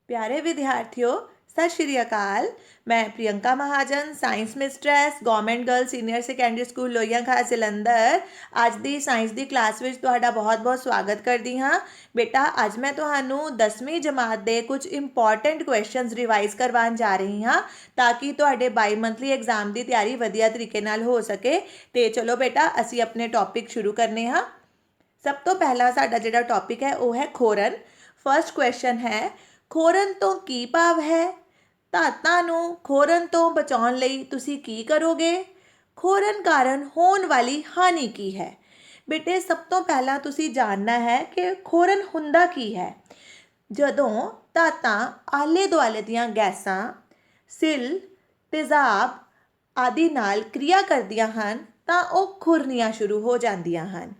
प्यारे विद्यार्थियों, सत श्री अकाल। मैं Priyanka Mahajan, science mistress, government girl senior secondary school Lohian Khas Jalandhar. ਅੱਜ ਦੀ ਸਾਇੰਸ ਦੀ ਕਲਾਸ ਵਿੱਚ ਤੁਹਾਡਾ ਬਹੁਤ-ਬਹੁਤ ਸਵਾਗਤ ਕਰਦੀ ਹਾਂ। ਬੇਟਾ, ਅੱਜ ਮੈਂ ਤੁਹਾਨੂੰ 10ਵੀਂ ਜਮਾਤ ਦੇ ਕੁਝ ਇੰਪੋਰਟੈਂਟ ਕੁਐਸਚਨਸ ਰਿਵਾਈਜ਼ ਕਰਵਾਉਣ ਜਾ ਰਹੀ ਹਾਂ ਤਾਂ ਕਿ ਤੁਹਾਡੇ ਬਾਈ ਮੰਥਲੀ ਐਗਜ਼ਾਮ ਦੀ ਤਿਆਰੀ ਵਧੀਆ ਤਰੀਕੇ ਨਾਲ ਹੋ ਸਕੇ। ਤੇ ਚਲੋ ਬੇਟਾ, ਅਸੀਂ ਆਪਣੇ ਟੌਪਿਕ ਸ਼ੁਰੂ ਕਰਨੇ ਹਾਂ। ਸਭ ਤੋਂ ਪਹਿਲਾ ਸਾਡਾ ਜਿਹੜਾ ਟੌਪਿਕ ਹੈ ਉਹ ਹੈ ਖੋਰਨ। ਫਰਸਟ ਕੁਐਸਚਨ ਹੈ, ਖੋਰਨ ਤੋਂ ਕੀ ਭਾਵ ਹੈ? ਧਾਤਾਂ ਨੂੰ ਖੋਰਨ ਤੋਂ ਬਚਾਉਣ ਲਈ ਤੁਸੀਂ ਕੀ ਕਰੋਗੇ? ਖੋਰਨ ਕਾਰਨ ਹੋਣ ਵਾਲੀ ਹਾਨੀ ਕੀ ਹੈ? ਬੇਟੇ, ਸਭ ਤੋਂ ਪਹਿਲਾਂ ਤੁਸੀਂ ਜਾਣਨਾ ਹੈ ਕਿ ਖੋਰਨ ਹੁੰਦਾ ਕੀ ਹੈ। ਜਦੋਂ ਧਾਤਾਂ ਆਲੇ ਦੁਆਲੇ ਦੀਆਂ ਗੈਸਾਂ, ਸਿਲ, ਤੇਜ਼ਾਬ ਆਦਿ ਨਾਲ ਕਿਰਿਆ ਕਰਦੀਆਂ ਹਨ ਤਾਂ ਉਹ ਖੁਰਨੀਆਂ ਸ਼ੁਰੂ ਹੋ ਜਾਂਦੀਆਂ ਹਨ।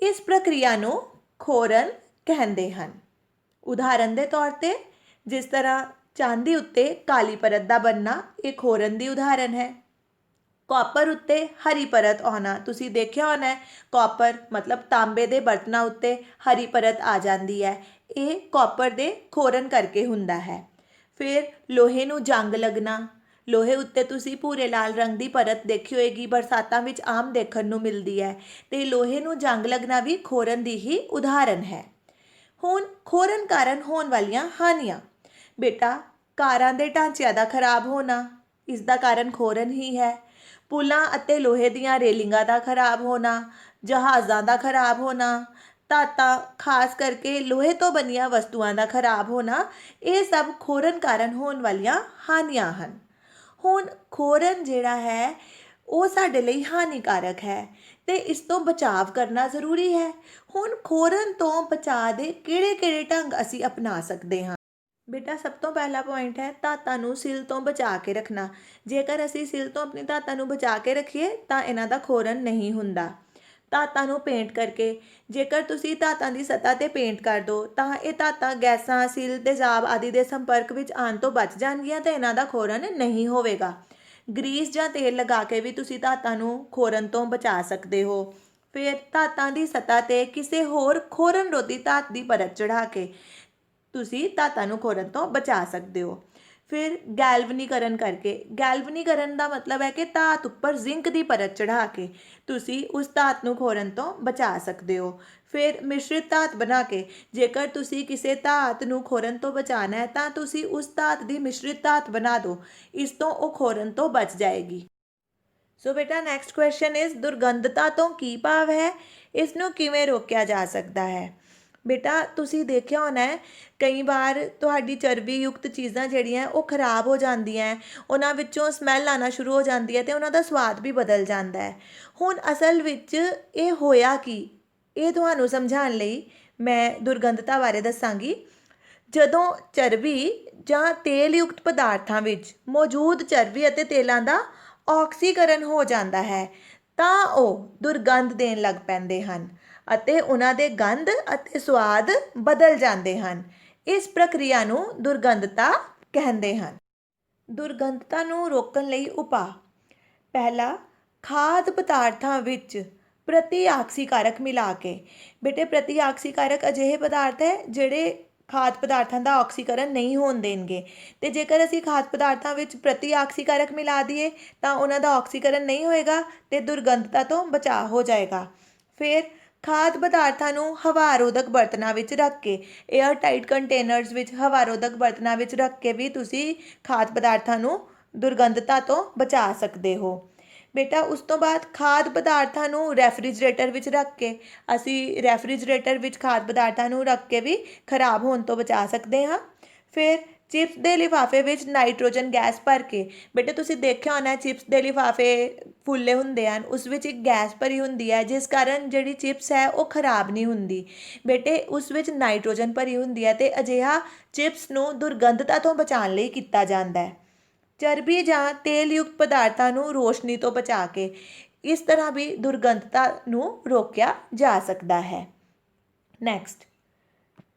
ਇਸ ਪ੍ਰਕਿਰਿਆ ਨੂੰ ਖੋਰਨ ਕਹਿੰਦੇ ਹਨ। ਉਦਾਹਰਨ ਦੇ ਤੌਰ 'ਤੇ ਜਿਸ ਤਰ੍ਹਾਂ ਚਾਂਦੀ ਉੱਤੇ ਕਾਲੀ ਪਰਤ ਦਾ ਬਣਨਾ, ਇਹ ਖੋਰਨ ਦੀ ਉਦਾਹਰਨ ਹੈ। ਕਾਪਰ ਉੱਤੇ ਹਰੀ ਪਰਤ ਆਉਣਾ, ਤੁਸੀਂ ਦੇਖਿਆ ਹੋਣਾ ਹੈ, ਕਾਪਰ ਮਤਲਬ ਤਾਂਬੇ ਦੇ ਬਰਤਨਾਂ ਉੱਤੇ ਹਰੀ ਪਰਤ ਆ ਜਾਂਦੀ ਹੈ, ਇਹ ਕਾਪਰ ਦੇ ਖੋਰਨ ਕਰਕੇ ਹੁੰਦਾ ਹੈ। ਫਿਰ ਲੋਹੇ ਨੂੰ ਜੰਗ ਲੱਗਣਾ, ਲੋਹੇ ਉੱਤੇ ਤੁਸੀਂ ਭੂਰੇ ਲਾਲ ਰੰਗ ਦੀ ਪਰਤ ਦੇਖੀ ਹੋਏਗੀ, ਬਰਸਾਤਾਂ ਵਿੱਚ ਆਮ ਦੇਖਣ ਨੂੰ ਮਿਲਦੀ ਹੈ, ਤੇ ਲੋਹੇ ਨੂੰ ਜੰਗ ਲੱਗਣਾ ਵੀ ਖੋਰਨ ਦੀ ਹੀ ਉਦਾਹਰਨ ਹੈ। ਹੁਣ ਖੋਰਨ ਕਾਰਨ ਹੋਣ ਵਾਲੀਆਂ ਹਾਨੀਆਂ। ਬੇਟਾ, ਕਾਰਾਂ ਦੇ ਢਾਂਚਿਆਂ ਦਾ ਖਰਾਬ ਹੋਣਾ, ਇਸ ਦਾ ਕਾਰਨ ਖੋਰਨ ਹੀ ਹੈ। ਪੁਲਾਂ ਅਤੇ ਲੋਹੇ ਦੀਆਂ ਰੇਲਿੰਗਾਂ ਦਾ ਖਰਾਬ ਹੋਣਾ, ਜਹਾਜ਼ਾਂ ਦਾ ਖਰਾਬ ਹੋਣਾ, ਧਾਤਾਂ ਖਾਸ ਕਰਕੇ ਲੋਹੇ ਤੋਂ ਬਣੀਆਂ ਵਸਤੂਆਂ ਦਾ ਖਰਾਬ ਹੋਣਾ, ਇਹ ਸਭ ਖੋਰਨ ਕਾਰਨ ਹੋਣ ਵਾਲੀਆਂ ਹਾਨੀਆਂ ਹਨ। ਹੁਣ ਖੋਰਨ ਜਿਹੜਾ ਹੈ ਉਹ ਸਾਡੇ ਲਈ ਹਾਨੀਕਾਰਕ ਹੈ ਤੇ ਇਸ ਤੋਂ ਬਚਾਵ ਕਰਨਾ ਜ਼ਰੂਰੀ ਹੈ। ਹੁਣ ਖੋਰਨ ਤੋਂ ਬਚਾਅ ਦੇ ਕਿਹੜੇ-ਕਿਹੜੇ ਢੰਗ ਅਸੀਂ ਅਪਣਾ ਸਕਦੇ ਹਾਂ? ਬੇਟਾ, ਸਭ ਤੋਂ ਪਹਿਲਾ ਪੁਆਇੰਟ ਹੈ ਧਾਤਾਂ ਨੂੰ ਸਿਲ ਤੋਂ ਬਚਾ ਕੇ ਰੱਖਣਾ। ਜੇਕਰ ਅਸੀਂ ਸਿਲ ਤੋਂ ਆਪਣੀ ਧਾਤਾਂ ਨੂੰ ਬਚਾ ਕੇ ਰੱਖੀਏ ਤਾਂ ਇਹਨਾਂ ਦਾ ਖੋਰਨ ਨਹੀਂ ਹੁੰਦਾ। ਧਾਤਾਂ ਨੂੰ ਪੇਂਟ ਕਰਕੇ, ਜੇਕਰ ਤੁਸੀਂ ਧਾਤਾਂ ਦੀ ਸਤ੍ਹਾ 'ਤੇ ਪੇਂਟ ਕਰ ਦਿਓ ਤਾਂ ਇਹ ਧਾਤਾਂ ਗੈਸਾਂ, ਸਿਲ, ਤੇਜ਼ਾਬ ਆਦਿ ਦੇ ਸੰਪਰਕ ਵਿੱਚ ਆਉਣ ਤੋਂ ਬਚ ਜਾਣਗੀਆਂ ਤੇ ਇਹਨਾਂ ਦਾ ਖੋਰਨ ਨਹੀਂ ਹੋਵੇਗਾ। ਗਰੀਸ ਜਾਂ ਤੇਲ ਲਗਾ ਕੇ ਵੀ ਤੁਸੀਂ ਧਾਤਾਂ ਨੂੰ ਖੋਰਨ ਤੋਂ ਬਚਾ ਸਕਦੇ ਹੋ। ਫਿਰ ਧਾਤਾਂ ਦੀ ਸਤ੍ਹਾ 'ਤੇ ਕਿਸੇ ਹੋਰ ਖੋਰਨ ਰੋਧੀ ਧਾਤ ਦੀ ਪਰਤ ਚੜ੍ਹਾ ਕੇ ਤੁਸੀਂ ਧਾਤਾਂ ਨੂੰ ਖੋਰਨ ਤੋਂ ਬਚਾ ਸਕਦੇ ਹੋ। ਫਿਰ ਗੈਲਵਨੀਕਰਨ ਕਰਕੇ, ਗੈਲਵਨੀਕਰਨ ਦਾ ਮਤਲਬ ਹੈ ਕਿ ਧਾਤ ਉੱਪਰ ਜ਼ਿੰਕ ਦੀ ਪਰਤ ਚੜ੍ਹਾ ਕੇ ਤੁਸੀਂ ਉਸ ਧਾਤ ਨੂੰ ਖੋਰਨ ਤੋਂ ਬਚਾ ਸਕਦੇ ਹੋ। ਫਿਰ ਮਿਸ਼ਰਿਤ ਧਾਤ ਬਣਾ ਕੇ, ਜੇਕਰ ਤੁਸੀਂ ਕਿਸੇ ਧਾਤ ਨੂੰ ਖੋਰਨ ਤੋਂ ਬਚਾਉਣਾ ਹੈ ਤਾਂ ਤੁਸੀਂ ਉਸ ਧਾਤ ਦੀ ਮਿਸ਼ਰਿਤ ਧਾਤ ਬਣਾ ਦਿਓ, ਇਸ ਤੋਂ ਉਹ ਖੋਰਨ ਤੋਂ ਬਚ ਜਾਏਗੀ। ਸੋ ਬੇਟਾ, ਨੈਕਸਟ ਕੁਐਸਚਨ ਇਜ਼ ਦੁਰਗੰਧਤਾ ਤੋਂ ਕੀ ਭਾਵ ਹੈ? ਇਸ ਨੂੰ ਕਿਵੇਂ ਰੋਕਿਆ ਜਾ ਸਕਦਾ ਹੈ? ਬੇਟਾ, ਤੁਸੀਂ ਦੇਖਿਆ ਹੋਣਾ ਹੈ ਕਈ ਵਾਰ ਤੁਹਾਡੀ ਚਰਬੀ ਯੁਕਤ ਚੀਜ਼ਾਂ ਜਿਹੜੀਆਂ ਉਹ ਖਰਾਬ ਹੋ ਜਾਂਦੀਆਂ, ਉਹਨਾਂ ਵਿੱਚੋਂ ਸਮੈਲ ਆਉਣਾ ਸ਼ੁਰੂ ਹੋ ਜਾਂਦੀ ਹੈ ਤੇ ਉਹਨਾਂ ਦਾ ਸਵਾਦ ਵੀ ਬਦਲ ਜਾਂਦਾ ਹੈ। ਹੁਣ ਅਸਲ ਵਿੱਚ ਇਹ ਹੋਇਆ ਕੀ, ਇਹ ਤੁਹਾਨੂੰ ਸਮਝਾਉਣ ਲਈ ਮੈਂ ਦੁਰਗੰਧਤਾ ਬਾਰੇ ਦੱਸਾਂਗੀ। ਜਦੋਂ ਚਰਬੀ ਜਾਂ ਤੇਲ ਯੁਕਤ ਪਦਾਰਥਾਂ ਵਿੱਚ ਮੌਜੂਦ ਚਰਬੀ ਅਤੇ ਤੇਲਾਂ ਦਾ ਆਕਸੀਕਰਨ ਹੋ ਜਾਂਦਾ ਹੈ ਤਾਂ ਉਹ ਦੁਰਗੰਧ ਦੇਣ ਲੱਗ ਪੈਂਦੇ ਹਨ ਅਤੇ ਉਹਨਾਂ ਦੇ ਗੰਧ ਅਤੇ ਸਵਾਦ ਬਦਲ ਜਾਂਦੇ ਹਨ। ਇਸ ਪ੍ਰਕਿਰਿਆ ਨੂੰ ਦੁਰਗੰਧਤਾ ਕਹਿੰਦੇ ਹਨ। ਦੁਰਗੰਧਤਾ ਨੂੰ ਰੋਕਣ ਲਈ ਉਪਾਅ। ਪਹਿਲਾ, ਖਾਦ ਪਦਾਰਥਾਂ ਵਿੱਚ ਪ੍ਰਤੀ ਆਕਸੀਕਾਰਕ ਮਿਲਾ ਕੇ। ਬੇਟੇ, ਪ੍ਰਤੀ ਆਕਸੀਕਾਰਕ ਅਜਿਹੇ ਪਦਾਰਥ ਹੈ ਜਿਹੜੇ ਖਾਦ ਪਦਾਰਥਾਂ ਦਾ ਆਕਸੀਕਰਨ ਨਹੀਂ ਹੋਣ ਦੇਣਗੇ, ਅਤੇ ਜੇਕਰ ਅਸੀਂ ਖਾਦ ਪਦਾਰਥਾਂ ਵਿੱਚ ਪ੍ਰਤੀ ਆਕਸੀਕਾਰਕ ਮਿਲਾ ਦਈਏ ਤਾਂ ਉਹਨਾਂ ਦਾ ਆਕਸੀਕਰਨ ਨਹੀਂ ਹੋਏਗਾ ਅਤੇ ਦੁਰਗੰਧਤਾ ਤੋਂ ਬਚਾਅ ਹੋ ਜਾਏਗਾ। ਫਿਰ ਖਾਦ ਪਦਾਰਥਾਂ ਨੂੰ ਹਵਾ ਰੋਧਕ ਬਰਤਨਾਂ ਵਿੱਚ ਰੱਖ ਕੇ, ਏਅਰ ਟਾਈਟ ਕੰਟੇਨਰਸ ਵਿੱਚ ਹਵਾ ਰੋਧਕ ਬਰਤਨਾਂ ਵਿੱਚ ਰੱਖ ਕੇ ਵੀ ਤੁਸੀਂ ਖਾਦ ਪਦਾਰਥਾਂ ਨੂੰ ਦੁਰਗੰਧਤਾ ਤੋਂ ਬਚਾ ਸਕਦੇ ਹੋ। ਬੇਟਾ, ਉਸ ਤੋਂ ਬਾਅਦ ਖਾਦ ਪਦਾਰਥਾਂ ਨੂੰ ਰੈਫਰੀਜਰੇਟਰ ਵਿੱਚ ਰੱਖ ਕੇ, ਅਸੀਂ ਰੈਫਰੀਜਰੇਟਰ ਵਿੱਚ ਖਾਦ ਪਦਾਰਥਾਂ ਨੂੰ ਰੱਖ ਕੇ ਵੀ ਖਰਾਬ ਹੋਣ ਤੋਂ ਬਚਾ ਸਕਦੇ ਹਾਂ। ਫਿਰ ਚਿਪਸ ਦੇ ਲਿਫਾਫੇ ਵਿੱਚ ਨਾਈਟ੍ਰੋਜਨ ਗੈਸ ਭਰ ਕੇ। ਬੇਟੇ, ਤੁਸੀਂ ਦੇਖਿਆ ਹੋਣਾ ਚਿਪਸ ਦੇ ਲਿਫਾਫੇ ਫੁੱਲੇ ਹੁੰਦੇ ਹਨ, ਉਸ ਵਿੱਚ ਇੱਕ ਗੈਸ ਭਰੀ ਹੁੰਦੀ ਹੈ ਜਿਸ ਕਾਰਨ ਜਿਹੜੀ ਚਿਪਸ ਹੈ ਉਹ ਖਰਾਬ ਨਹੀਂ ਹੁੰਦੀ। ਬੇਟੇ, ਉਸ ਵਿੱਚ ਨਾਈਟ੍ਰੋਜਨ ਭਰੀ ਹੁੰਦੀ ਹੈ ਅਤੇ ਅਜਿਹਾ ਚਿਪਸ ਨੂੰ ਦੁਰਗੰਧਤਾ ਤੋਂ ਬਚਾਉਣ ਲਈ ਕੀਤਾ ਜਾਂਦਾ ਹੈ। ਚਰਬੀ ਜਾਂ ਤੇਲ ਯੁਕਤ ਪਦਾਰਥਾਂ ਨੂੰ ਰੋਸ਼ਨੀ ਤੋਂ ਬਚਾ ਕੇ, ਇਸ ਤਰ੍ਹਾਂ ਵੀ ਦੁਰਗੰਧਤਾ ਨੂੰ ਰੋਕਿਆ ਜਾ ਸਕਦਾ ਹੈ। ਨੈਕਸਟ,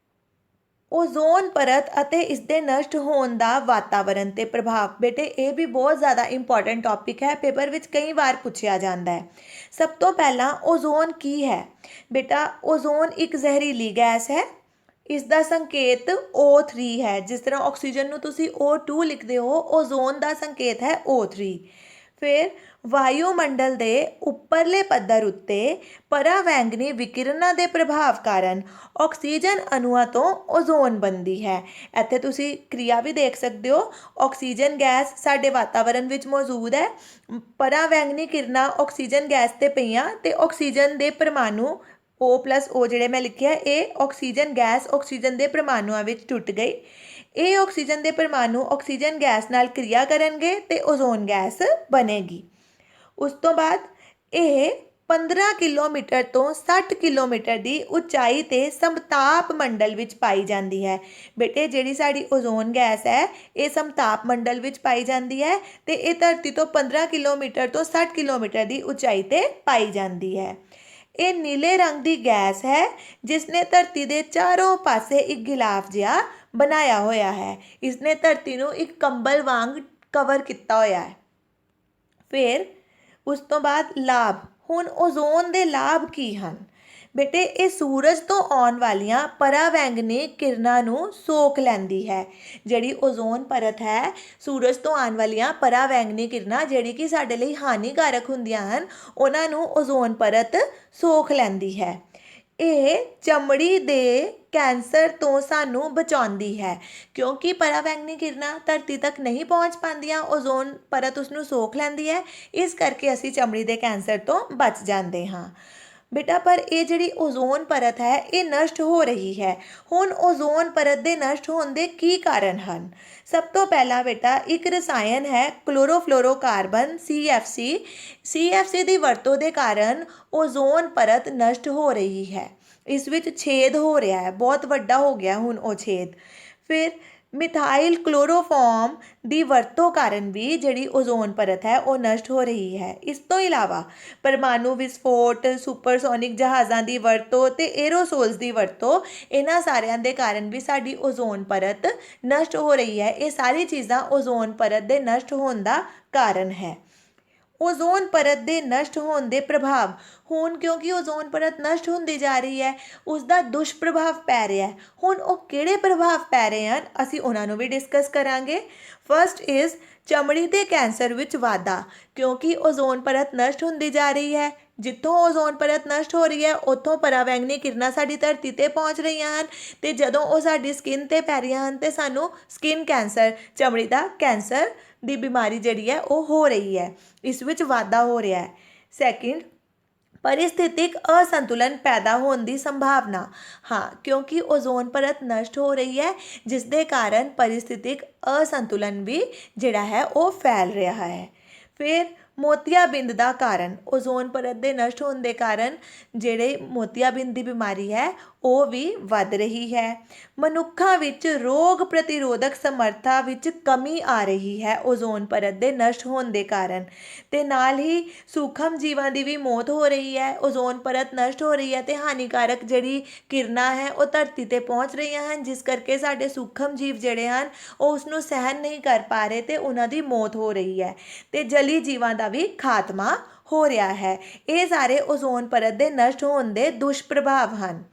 ਓਜ਼ੋਨ ਪਰਤ ਅਤੇ ਇਸ ਦੇ ਨਸ਼ਟ ਹੋਣ ਦਾ ਵਾਤਾਵਰਣ 'ਤੇ ਪ੍ਰਭਾਵ। ਬੇਟੇ, ਇਹ ਵੀ ਬਹੁਤ ਜ਼ਿਆਦਾ ਇੰਪੋਰਟੈਂਟ ਟੌਪਿਕ ਹੈ, ਪੇਪਰ ਵਿੱਚ ਕਈ ਵਾਰ ਪੁੱਛਿਆ ਜਾਂਦਾ ਹੈ। ਸਭ ਤੋਂ ਪਹਿਲਾਂ ਓਜ਼ੋਨ ਕੀ ਹੈ? ਬੇਟਾ, ਓਜ਼ੋਨ ਇੱਕ ਜ਼ਹਿਰੀਲੀ ਗੈਸ ਹੈ। ਇਸ ਦਾ ਸੰਕੇਤ O3 ਹੈ। ਜਿਸ ਤਰ੍ਹਾਂ ਆਕਸੀਜਨ ਨੂੰ ਤੁਸੀਂ O2 ਲਿਖਦੇ ਹੋ, ਓਜ਼ੋਨ ਦਾ ਸੰਕੇਤ ਹੈ O3। ਫਿਰ ਵਾਯੂਮੰਡਲ ਦੇ ਉੱਪਰਲੇ ਪੱਧਰ ਉੱਤੇ ਪਰਾਵੈਂਗਨੀ ਵਿਕਿਰਨਾਂ ਦੇ ਪ੍ਰਭਾਵ ਕਾਰਨ ਆਕਸੀਜਨ ਅਣੂਆਂ ਤੋਂ ਓਜ਼ੋਨ ਬਣਦੀ ਹੈ। ਇੱਥੇ ਤੁਸੀਂ ਕਿਰਿਆ ਵੀ ਦੇਖ ਸਕਦੇ ਹੋ। ਆਕਸੀਜਨ ਗੈਸ ਸਾਡੇ ਵਾਤਾਵਰਣ ਵਿੱਚ ਮੌਜੂਦ ਹੈ। ਪਰਾਵੈਂਗਨੀ ਕਿਰਨਾਂ ਆਕਸੀਜਨ ਗੈਸ 'ਤੇ ਪਈਆਂ ਅਤੇ ਆਕਸੀਜਨ ਦੇ ਪਰਮਾਣੂ O+O ਜਿਹੜੇ ਮੈਂ ਲਿਖਿਆ, ਇਹ ਆਕਸੀਜਨ ਗੈਸ ਆਕਸੀਜਨ ਦੇ ਪਰਮਾਣੂਆਂ ਵਿੱਚ ਟੁੱਟ ਗਈ। ਇਹ ਆਕਸੀਜਨ ਦੇ ਪਰਮਾਣੂ ਆਕਸੀਜਨ ਗੈਸ ਨਾਲ ਕਿਰਿਆ ਕਰਨਗੇ ਅਤੇ ਓਜ਼ੋਨ ਗੈਸ ਬਣੇਗੀ। ਉਸ ਤੋਂ ਬਾਅਦ ਇਹ 15 ਕਿਲੋਮੀਟਰ ਤੋਂ 60 ਕਿਲੋਮੀਟਰ ਦੀ ਉਚਾਈ 'ਤੇ ਸਮਤਾਪ ਮੰਡਲ ਵਿੱਚ ਪਾਈ ਜਾਂਦੀ ਹੈ। ਬੇਟੇ, ਜਿਹੜੀ ਸਾਡੀ ਓਜ਼ੋਨ ਗੈਸ ਹੈ ਇਹ ਸਮਤਾਪ ਮੰਡਲ ਵਿੱਚ ਪਾਈ ਜਾਂਦੀ ਹੈ ਅਤੇ ਇਹ ਧਰਤੀ ਤੋਂ 15 ਕਿਲੋਮੀਟਰ ਤੋਂ 60 ਕਿਲੋਮੀਟਰ ਦੀ ਉਚਾਈ 'ਤੇ ਪਾਈ ਜਾਂਦੀ ਹੈ। ਇਹ ਨੀਲੇ ਰੰਗ ਦੀ ਗੈਸ ਹੈ ਜਿਸ ਨੇ ਧਰਤੀ ਦੇ ਚਾਰੋਂ ਪਾਸੇ ਇੱਕ ਗਿਲਾਫ ਜਿਹਾ ਬਣਾਇਆ ਹੋਇਆ ਹੈ। ਇਸਨੇ ਧਰਤੀ ਨੂੰ ਇੱਕ ਕੰਬਲ ਵਾਂਗ ਕਵਰ ਕੀਤਾ ਹੋਇਆ ਹੈ। ਫਿਰ ਉਸ ਤੋਂ ਬਾਅਦ ਲਾਭ। ਹੁਣ ਓਜ਼ੋਨ ਦੇ ਲਾਭ ਕੀ ਹਨ? ਬੇਟੇ, ਇਹ ਸੂਰਜ ਤੋਂ ਆਉਣ ਵਾਲੀਆਂ ਪਰਾਵੈਂਗਨੀ ਕਿਰਨਾਂ ਨੂੰ ਸੋਖ ਲੈਂਦੀ ਹੈ। ਜਿਹੜੀ ਓਜ਼ੋਨ ਪਰਤ ਹੈ, ਸੂਰਜ ਤੋਂ ਆਉਣ ਵਾਲੀਆਂ ਪਰਾਵੈਂਗਨੀ ਕਿਰਨਾਂ ਜਿਹੜੀ ਕਿ ਸਾਡੇ ਲਈ ਹਾਨੀਕਾਰਕ ਹੁੰਦੀਆਂ ਹਨ, ਉਹਨਾਂ ਨੂੰ ਓਜ਼ੋਨ ਪਰਤ ਸੋਖ ਲੈਂਦੀ ਹੈ। ਇਹ ਚਮੜੀ ਦੇ ਕੈਂਸਰ ਤੋਂ ਸਾਨੂੰ ਬਚਾਉਂਦੀ ਹੈ ਕਿਉਂਕਿ ਪਰਾਵੈਂਗਨੀ ਕਿਰਨਾਂ ਧਰਤੀ ਤੱਕ ਨਹੀਂ ਪਹੁੰਚ ਪਾਉਂਦੀਆਂ, ਓਜ਼ੋਨ ਪਰਤ ਉਸਨੂੰ ਸੋਖ ਲੈਂਦੀ ਹੈ। ਇਸ ਕਰਕੇ ਅਸੀਂ ਚਮੜੀ ਦੇ ਕੈਂਸਰ ਤੋਂ ਬਚ ਜਾਂਦੇ ਹਾਂ। ਬੇਟਾ, ਪਰ ਇਹ ਜਿਹੜੀ ਓਜ਼ੋਨ ਪਰਤ ਹੈ ਇਹ ਨਸ਼ਟ ਹੋ ਰਹੀ ਹੈ। ਹੁਣ ਓਜ਼ੋਨ ਪਰਤ ਦੇ ਨਸ਼ਟ ਹੋਣ ਦੇ ਕੀ ਕਾਰਨ ਹਨ? ਸਭ ਤੋਂ ਪਹਿਲਾਂ ਬੇਟਾ, ਇੱਕ ਰਸਾਇਣ ਹੈ ਕਲੋਰੋਫਲੋਰੋਕਾਰਬਨ CFC। CFC ਦੀ ਵਰਤੋਂ ਦੇ ਕਾਰਨ ਓਜ਼ੋਨ ਪਰਤ ਨਸ਼ਟ ਹੋ ਰਹੀ ਹੈ। ਇਸ ਵਿੱਚ ਛੇਦ ਹੋ ਰਿਹਾ ਹੈ, ਬਹੁਤ ਵੱਡਾ ਹੋ ਗਿਆ ਹੁਣ ਉਹ ਛੇਦ। ਫਿਰ ਮਿਥਾਈਲ ਕਲੋਰੋਫਾਰਮ ਦੀ ਵਰਤੋਂ ਕਾਰਨ ਵੀ ਜਿਹੜੀ ਓਜ਼ੋਨ ਪਰਤ ਹੈ ਉਹ ਨਸ਼ਟ ਹੋ ਰਹੀ ਹੈ। ਇਸ ਤੋਂ ਇਲਾਵਾ ਪਰਮਾਣੂ ਵਿਸਫੋਟ, ਸੁਪਰਸੋਨਿਕ ਜਹਾਜ਼ਾਂ ਦੀ ਵਰਤੋਂ ਅਤੇ ਏਰੋਸੋਲਸ ਦੀ ਵਰਤੋਂ, ਇਹਨਾਂ ਸਾਰਿਆਂ ਦੇ ਕਾਰਨ ਵੀ ਸਾਡੀ ਓਜ਼ੋਨ ਪਰਤ ਨਸ਼ਟ ਹੋ ਰਹੀ ਹੈ। ਇਹ ਸਾਰੀ ਚੀਜ਼ਾਂ ਓਜ਼ੋਨ ਪਰਤ ਦੇ ਨਸ਼ਟ ਹੋਣ ਦਾ ਕਾਰਨ ਹੈ। ਓਜ਼ੋਨ ਪਰਤ ਦੇ ਨਸ਼ਟ ਹੋਣ ਦੇ ਪ੍ਰਭਾਵ। ਹੁਣ ਕਿਉਂਕਿ ਓਜ਼ੋਨ ਪਰਤ ਨਸ਼ਟ ਹੁੰਦੀ ਜਾ ਰਹੀ ਹੈ, ਉਸ ਦਾ ਦੁਸ਼ਪ੍ਰਭਾਵ ਪੈ ਰਿਹਾ ਹੈ। ਹੁਣ ਉਹ ਕਿਹੜੇ ਪ੍ਰਭਾਵ ਪੈ ਰਹੇ ਹਨ, ਅਸੀਂ ਉਹਨਾਂ ਨੂੰ ਵੀ ਡਿਸਕਸ ਕਰਾਂਗੇ। ਫਸਟ ਇਜ਼ ਚਮੜੀ ਦੇ ਕੈਂਸਰ ਵਿੱਚ ਵਾਧਾ। ਕਿਉਂਕਿ ਓਜ਼ੋਨ ਪਰਤ ਨਸ਼ਟ ਹੁੰਦੀ ਜਾ ਰਹੀ ਹੈ, ਜਿੱਥੋਂ ਓਜ਼ੋਨ ਪਰਤ ਨਸ਼ਟ ਹੋ ਰਹੀ ਹੈ ਉੱਥੋਂ ਪਰਾਵੈਂਗਨੀ ਕਿਰਨਾਂ ਸਾਡੀ ਧਰਤੀ 'ਤੇ ਪਹੁੰਚ ਰਹੀਆਂ ਹਨ ਅਤੇ ਜਦੋਂ ਉਹ ਸਾਡੀ ਸਕਿਨ 'ਤੇ ਪੈ ਰਹੀਆਂ ਹਨ ਅਤੇ ਸਾਨੂੰ ਸਕਿਨ ਕੈਂਸਰ, ਚਮੜੀ ਦਾ ਕੈਂਸਰ ਦੀ ਬਿਮਾਰੀ ਜਿਹੜੀ ਹੈ ਉਹ ਹੋ ਰਹੀ ਹੈ। ਇਸ ਵਿੱਚ ਵਾਧਾ ਹੋ ਰਿਹਾ ਹੈ। ਸੈਕਿੰਡ, ਪਰਿਸਥਿਤਿਕ ਅਸੰਤੁਲਨ ਪੈਦਾ ਹੋਣ ਦੀ ਸੰਭਾਵਨਾ। ਹਾਂ, ਕਿਉਂਕਿ ਓਜ਼ੋਨ ਪਰਤ ਨਸ਼ਟ ਹੋ ਰਹੀ ਹੈ ਜਿਸ ਦੇ ਕਾਰਨ ਪਰਿਸਥਿਤਿਕ ਅਸੰਤੁਲਨ ਵੀ ਜਿਹੜਾ ਹੈ ਉਹ ਫੈਲ ਰਿਹਾ ਹੈ। ਫਿਰ ਮੋਤੀਆਬਿੰਦ ਦਾ ਕਾਰਨ। ਓਜ਼ੋਨ ਪਰਤ ਦੇ ਨਸ਼ਟ ਹੋਣ ਦੇ ਕਾਰਨ ਜਿਹੜੇ ਮੋਤੀਆਬਿੰਦ ਦੀ ਬਿਮਾਰੀ ਹੈ ਉਹ ਵੀ ਵੱਧ ਰਹੀ ਹੈ। ਮਨੁੱਖਾਂ ਵਿੱਚ ਰੋਗ ਪ੍ਰਤੀਰੋਧਕ ਸਮਰੱਥਾ ਵਿੱਚ ਕਮੀ ਆ ਰਹੀ ਹੈ ਓਜ਼ੋਨ ਪਰਤ ਦੇ ਨਸ਼ਟ ਹੋਣ ਦੇ ਕਾਰਨ, ਅਤੇ ਨਾਲ ਹੀ ਸੂਖਮ ਜੀਵਾਂ ਦੀ ਵੀ ਮੌਤ ਹੋ ਰਹੀ ਹੈ। ਓਜ਼ੋਨ ਪਰਤ ਨਸ਼ਟ ਹੋ ਰਹੀ ਹੈ ਅਤੇ ਹਾਨੀਕਾਰਕ ਜਿਹੜੀ ਕਿਰਨਾਂ ਹੈ ਉਹ ਧਰਤੀ 'ਤੇ ਪਹੁੰਚ ਰਹੀਆਂ ਹਨ, ਜਿਸ ਕਰਕੇ ਸਾਡੇ ਸੂਖਮ ਜੀਵ ਜਿਹੜੇ ਹਨ ਉਹ ਉਸਨੂੰ ਸਹਿਣ ਨਹੀਂ ਕਰ ਪਾ ਰਹੇ ਅਤੇ ਉਹਨਾਂ ਦੀ ਮੌਤ ਹੋ ਰਹੀ ਹੈ ਅਤੇ ਜਲੀ ਜੀਵਾਂ ਦਾ ਵੀ ਖਾਤਮਾ ਹੋ ਰਿਹਾ ਹੈ। ਇਹ ਸਾਰੇ ਓਜ਼ੋਨ ਪਰਤ ਦੇ ਨਸ਼ਟ ਹੋਣ ਦੇ ਦੁਸ਼ਪ੍ਰਭਾਵ ਹਨ।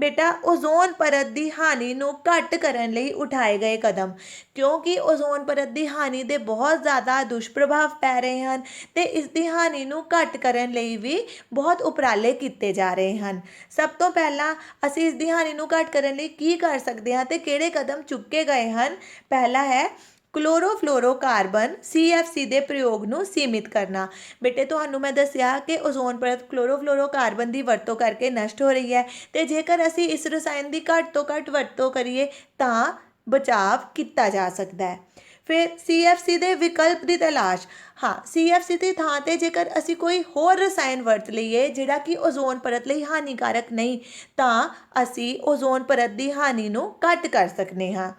ਬੇਟਾ, ਓਜ਼ੋਨ ਪਰਤ ਦੀ ਹਾਨੀ ਨੂੰ ਘੱਟ ਕਰਨ ਲਈ ਉਠਾਏ ਗਏ ਕਦਮ। ਕਿਉਂਕਿ ਓਜ਼ੋਨ ਪਰਤ ਦੀ ਹਾਨੀ ਦੇ ਬਹੁਤ ਜ਼ਿਆਦਾ ਦੁਸ਼ਪ੍ਰਭਾਵ ਪੈ ਰਹੇ ਹਨ ਅਤੇ ਇਸ ਦੀ ਹਾਨੀ ਨੂੰ ਘੱਟ ਕਰਨ ਲਈ ਵੀ ਬਹੁਤ ਉਪਰਾਲੇ ਕੀਤੇ ਜਾ ਰਹੇ ਹਨ। ਸਭ ਤੋਂ ਪਹਿਲਾਂ ਅਸੀਂ ਇਸ ਦੀ ਹਾਨੀ ਨੂੰ ਘੱਟ ਕਰਨ ਲਈ ਕੀ ਕਰ ਸਕਦੇ ਹਾਂ ਅਤੇ ਕਿਹੜੇ ਕਦਮ ਚੁੱਕੇ ਗਏ ਹਨ? ਪਹਿਲਾ ਹੈ ਕਲੋਰੋਫਲੋਰੋਕਾਰਬਨ CFC ਦੇ ਪ੍ਰਯੋਗ ਨੂੰ ਸੀਮਿਤ ਕਰਨਾ। ਬੇਟੇ, ਤੁਹਾਨੂੰ ਮੈਂ ਦੱਸਿਆ ਕਿ ਓਜ਼ੋਨ ਪਰਤ ਕਲੋਰੋਫਲੋਰੋਕਾਰਬਨ ਦੀ ਵਰਤੋਂ ਕਰਕੇ ਨਸ਼ਟ ਹੋ ਰਹੀ ਹੈ ਅਤੇ ਜੇਕਰ ਅਸੀਂ ਇਸ ਰਸਾਇਣ ਦੀ ਘੱਟ ਤੋਂ ਘੱਟ ਵਰਤੋਂ ਕਰੀਏ ਤਾਂ ਬਚਾਵ ਕੀਤਾ ਜਾ ਸਕਦਾ ਹੈ। ਫਿਰ CFC ਦੇ ਵਿਕਲਪ ਦੀ ਤਲਾਸ਼। ਹਾਂ, CFC ਦੀ ਥਾਂ 'ਤੇ ਜੇਕਰ ਅਸੀਂ ਕੋਈ ਹੋਰ ਰਸਾਇਣ ਵਰਤ ਲਈਏ ਜਿਹੜਾ ਕਿ ਓਜ਼ੋਨ ਪਰਤ ਲਈ ਹਾਨੀਕਾਰਕ ਨਹੀਂ, ਤਾਂ ਅਸੀਂ ਓਜ਼ੋਨ ਪਰਤ ਦੀ ਹਾਨੀ ਨੂੰ ਘੱਟ ਕਰ ਸਕਦੇ ਹਾਂ।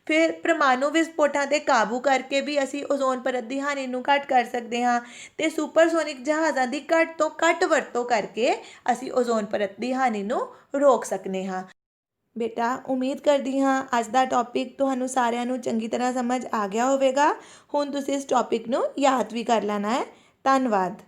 ਫਿਰ ਪਰਮਾਣੂ ਵਿਸਫੋਟਾਂ 'ਤੇ ਕਾਬੂ ਕਰਕੇ ਵੀ ਅਸੀਂ ਓਜ਼ੋਨ ਪਰਤ ਦੀ ਹਾਨੀ ਨੂੰ ਘੱਟ ਕਰ ਸਕਦੇ ਹਾਂ ਅਤੇ ਸੁਪਰਸੋਨਿਕ ਜਹਾਜ਼ਾਂ ਦੀ ਘੱਟ ਤੋਂ ਘੱਟ ਵਰਤੋਂ ਕਰਕੇ ਅਸੀਂ ਓਜ਼ੋਨ ਪਰਤ ਦੀ ਹਾਨੀ ਨੂੰ ਰੋਕ ਸਕਦੇ ਹਾਂ। ਬੇਟਾ, ਉਮੀਦ ਕਰਦੀ ਹਾਂ ਅੱਜ ਦਾ ਟੌਪਿਕ ਤੁਹਾਨੂੰ ਸਾਰਿਆਂ ਨੂੰ ਚੰਗੀ ਤਰ੍ਹਾਂ ਸਮਝ ਆ ਗਿਆ ਹੋਵੇਗਾ। ਹੁਣ ਤੁਸੀਂ ਇਸ ਟੌਪਿਕ ਨੂੰ ਯਾਦ ਵੀ ਕਰ ਲੈਣਾ ਹੈ। ਧੰਨਵਾਦ।